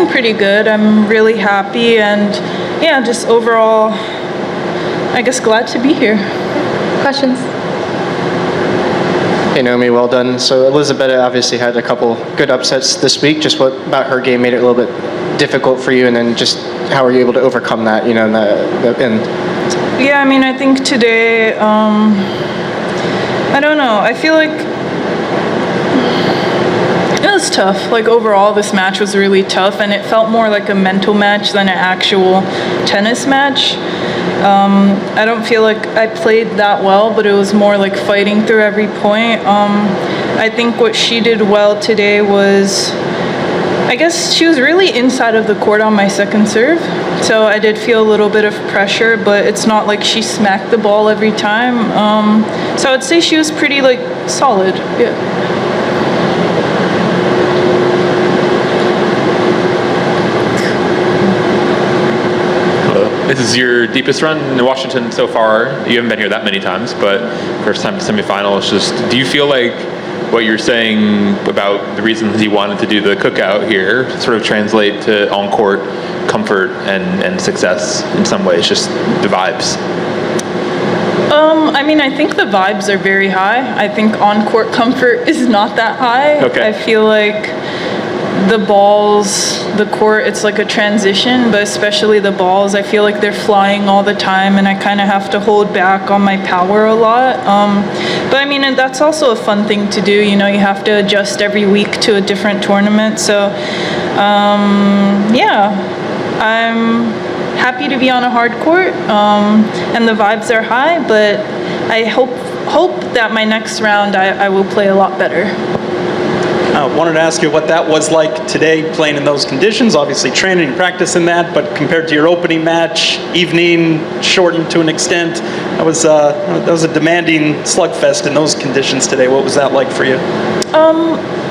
feeling pretty good. I'm really happy, and yeah, just overall, I guess glad to be here. Questions? Hey Naomi, well done. So Elizabeth obviously had a couple good upsets this week. Just what about her game made it a little bit difficult for you, and then just how were you able to overcome that, in the end? Yeah, I mean, I think today, I don't know, I feel like it was tough. Like overall, this match was really tough, and it felt more like a mental match than an actual tennis match. I don't feel like I played that well, but it was more like fighting through every point. I think what she did well today was, I guess she was really inside of the court on my second serve. So I did feel a little bit of pressure, but it's not like she smacked the ball every time. So I would say she was pretty solid. Yeah. This is your deepest run in Washington so far. You haven't been here that many times, but first time to semifinals. Just, do you feel like what you're saying about the reasons you wanted to do the cookout here sort of translate to on-court comfort and success in some ways, just the vibes? I mean, I think the vibes are very high. I think on-court comfort is not that high. Okay. I feel like the balls, the court, it's like a transition, but especially the balls, I feel like they're flying all the time, and I kind of have to hold back on my power a lot. But I mean, and that's also a fun thing to do. You have to adjust every week to a different tournament. So, yeah, I'm happy to be on a hard court, and the vibes are high, but I hope that my next round I will play a lot better. I wanted to ask you what that was like today, playing in those conditions. Obviously training and practicing that, but compared to your opening match, evening, shortened to an extent, that was a demanding slugfest in those conditions today. What was that like for you?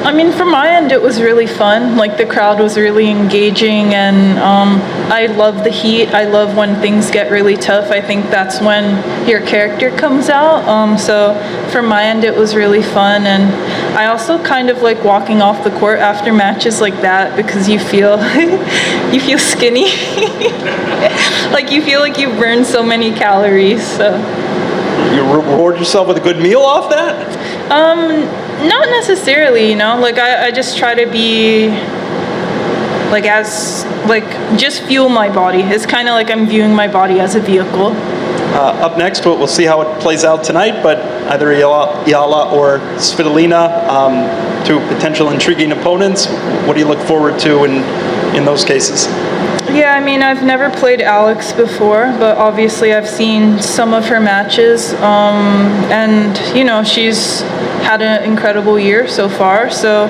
I mean, from my end, it was really fun. Like, the crowd was really engaging, and I love the heat. I love when things get really tough. I think that's when your character comes out. So from my end, it was really fun, and I also kind of like walking off the court after matches like that, because you feel skinny. Like, you feel like you've burned so many calories. So You reward yourself with a good meal off that? Not necessarily, like I just try to be just fuel my body. It's kind of like I'm viewing my body as a vehicle. Up next, we'll see how it plays out tonight, but either Eala or Svitolina, two potential intriguing opponents. What do you look forward to in those cases? Yeah, I mean, I've never played Alex before, but obviously I've seen some of her matches, and she's had an incredible year so far. So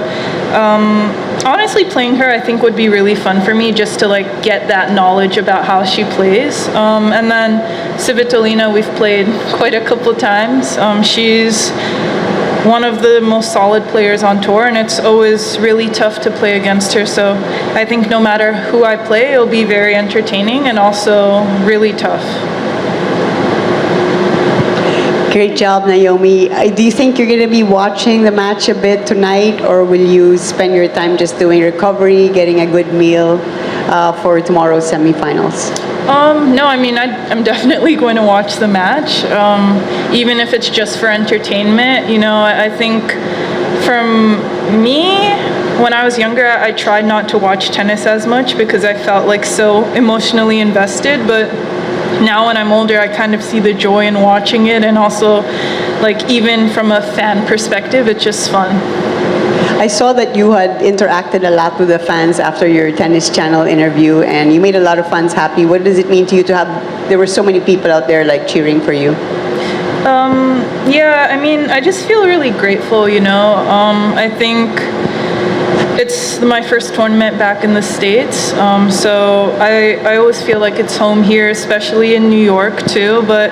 honestly, playing her I think would be really fun for me, just to get that knowledge about how she plays. And then Svitolina, we've played quite a couple times. She's one of the most solid players on tour, and it's always really tough to play against her. So I think no matter who I play, it'll be very entertaining and also really tough. Great job, Naomi. Do you think you're going to be watching the match a bit tonight, or will you spend your time just doing recovery, getting a good meal for tomorrow's semifinals? No, I mean, I'm definitely going to watch the match, even if it's just for entertainment. I think from me, when I was younger, I tried not to watch tennis as much because I felt so emotionally invested, but now when I'm older, I kind of see the joy in watching it, and also even from a fan perspective, it's just fun. I saw that you had interacted a lot with the fans after your Tennis Channel interview, and you made a lot of fans happy. What does it mean to you to have, there were so many people out there cheering for you? Yeah, I mean, I just feel really grateful, I think it's my first tournament back in the States, so I always feel like it's home here, especially in New York too, but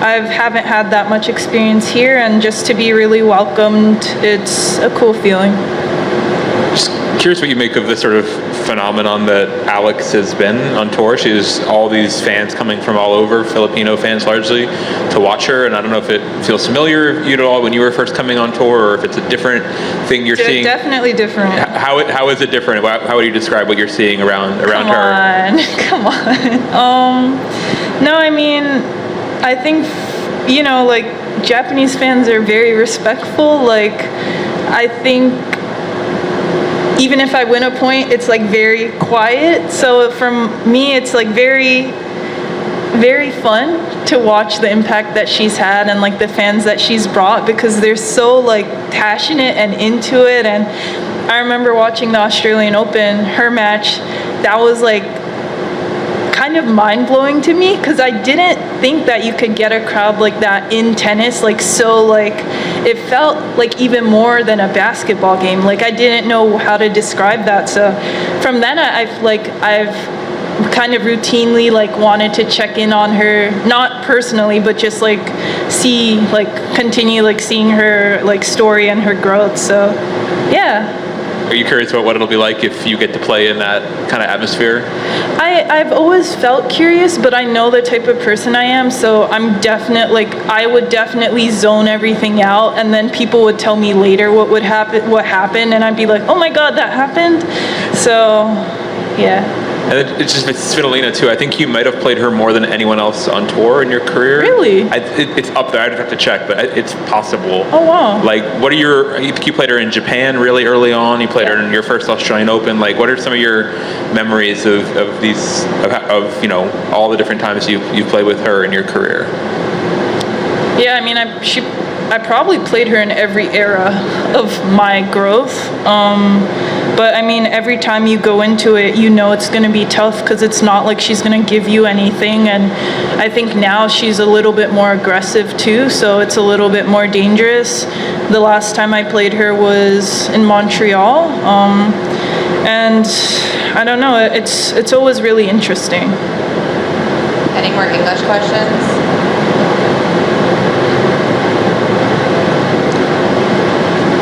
I haven't had that much experience here, and just to be really welcomed, it's a cool feeling. Just curious what you make of this sort of phenomenon that Alex has been on tour. She has all these fans coming from all over, Filipino fans largely, to watch her. And I don't know if it feels familiar to you at all when you were first coming on tour, or if it's a different thing you're seeing. Definitely different. How is it different? How would you describe what you're seeing around her? Come on. No, I mean, I think, you know, like, Japanese fans are very respectful. Like, I think even if I win a point, it's like very quiet. So from me, it's like very, very fun to watch the impact that she's had and like the fans that she's brought, because they're so like passionate and into it. And I remember watching the Australian Open, her match, that was like kind of mind-blowing to me, because I didn't think that you could get a crowd like that in tennis, like so, like it felt like even more than a basketball game. Like I didn't know how to describe that. So from then I've kind of routinely like wanted to check in on her, not personally, but just like continue like seeing her like story and her growth. So yeah. Are you curious about what it'll be like if you get to play in that kind of atmosphere? I've always felt curious, but I know the type of person I am, so I would definitely zone everything out, and then people would tell me later what happened, and I'd be like, oh my god, that happened. So yeah. And it's Svitolina too. I think you might have played her more than anyone else on tour in your career. Really? It's up there. I'd have to check, but it's possible. Oh wow. Like, you think you played her in Japan really early on? You played her in your first Australian Open. Like, what are some of your memories of you know, all the different times you've played with her in your career? Yeah, I mean, I probably played her in every era of my growth. But I mean, every time you go into it, you know it's going to be tough, because it's not like she's going to give you anything. And I think now she's a little bit more aggressive too, so it's a little bit more dangerous. The last time I played her was in Montreal. And I don't know, it's always really interesting. Any more English questions?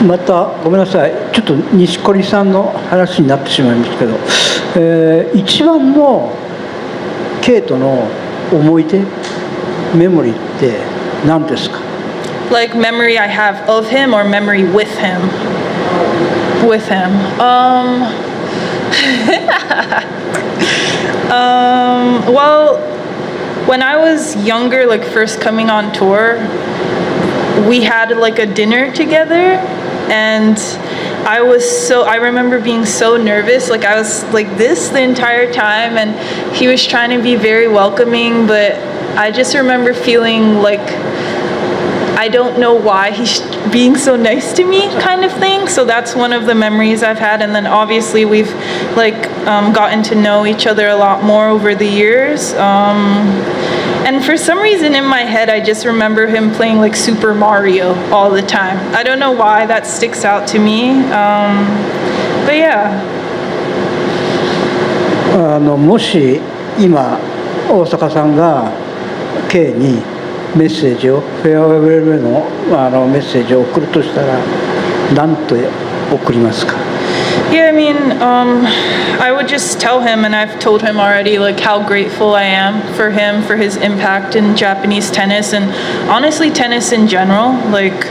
またごめんなさい、ちょっと錦織さんの話になってしまいますけど、一番のケイトの思い出、メモリーって何ですか？ Like memory I have of him or memory with him? With him. Well, when I was younger, like first coming on tour, we had like a dinner together, and I remember being so nervous. Like I was like this the entire time, and he was trying to be very welcoming, but I just remember feeling like I don't know why he's being so nice to me, kind of thing. So that's one of the memories I've had. And then obviously we've like gotten to know each other a lot more over the years. And for some reason in my head, I just remember him playing like Super Mario all the time. I don't know why that sticks out to me. But yeah. もし今大坂さんが K にメッセージをフェアウェイのメッセージを送るとしたら何と送りますか？ Yeah, I mean, I would just tell him, and I've told him already, like how grateful I am for him, for his impact in Japanese tennis, and honestly tennis in general. Like,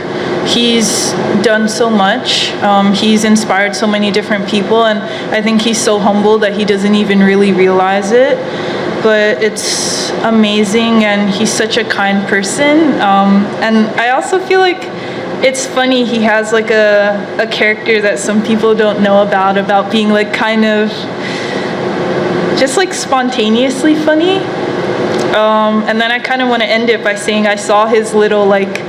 he's done so much. He's inspired so many different people, and I think he's so humble that he doesn't even really realize it. But it's amazing, and he's such a kind person. And I also feel like it's funny, he has like a character that some people don't know about being like kind of just like spontaneously funny. And then I kind of want to end it by saying I saw his little like